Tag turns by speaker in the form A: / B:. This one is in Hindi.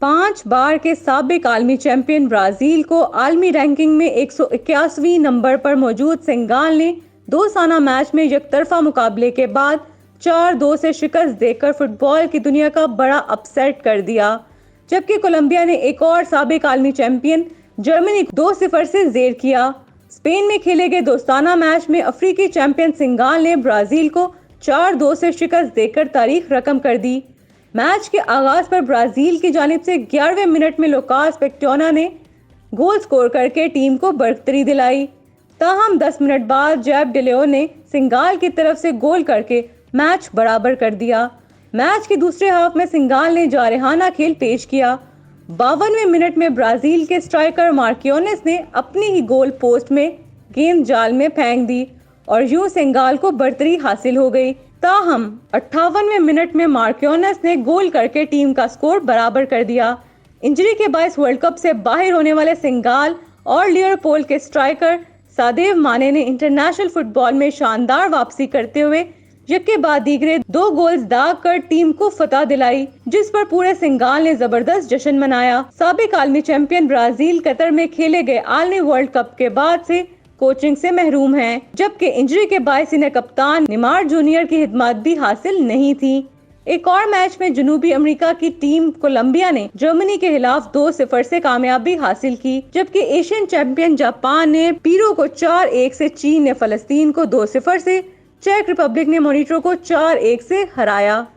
A: 5 बार के साबिक आलमी चैंपियन ब्राजील को आलमी रैंकिंग में 181वें नंबर पर मौजूद सेनेगाल ने दोसाना मैच में एकतरफा मुकाबले के बाद 4-2 से शिकस्त देकर फुटबॉल की दुनिया का बड़ा अपसेट कर दिया। जबकि कोलंबिया ने एक और साबिक आलमी चैंपियन जर्मनी को 2-0 से जेर किया। स्पेन में खेले गए दोस्ताना मैच में अफ्रीकी चैंपियन सेनेगाल ने ब्राजील को 4-2 से शिकस्त देकर तारीख रकम कर दी। मैच के आगाज पर ब्राजील की जानिब से 11वें मिनट में लुकास पैक्वेटा ने गोल स्कोर करके टीम को बढ़तरी दिलाई। ताहम 10 मिनट बाद जैब डेलियो ने सेनेगाल की तरफ से गोल करके मैच बराबर कर दिया। मैच के दूसरे हाफ में सेनेगाल ने जारहाना खेल पेश किया। 52वें मिनट में ब्राजील के स्ट्राइकर मार्कियोनेस ने अपनी ही गोल पोस्ट में गेंद जाल में फेंक दी और यूं सेनेगाल को बढ़तरी हासिल हो गई। ताहम 58वें मिनट में मार्कियोनेस ने गोल करके टीम का स्कोर बराबर कर दिया। इंजरी के बायस वर्ल्ड कप से बाहर होने वाले सेनेगाल और लिवरपूल के स्ट्राइकर सादियो माने ने इंटरनेशनल फुटबॉल में शानदार वापसी करते हुए यके बाद दीगरे 2 गोल्स दाग कर टीम को फतह दिलाई, जिस पर पूरे सेनेगाल ने जबरदस्त जश्न मनाया। साबिक आलमी चैंपियन ब्राजील कतर में खेले गए आलमी वर्ल्ड कप के बाद से कोचिंग से महरूम हैं, जबकि इंजरी के बायस इन्हें कप्तान नेमार जूनियर की हिदमत भी हासिल नहीं थी। एक और मैच में जनूबी अमेरिका की टीम कोलंबिया ने जर्मनी के खिलाफ 2-0 से कामयाबी हासिल की, जबकि एशियन चैंपियन जापान ने पीरो को 4-1 से, चीन ने फलस्तीन को 2-0 से, चेक रिपब्लिक ने मॉनिट्रो को 4-1 से हराया।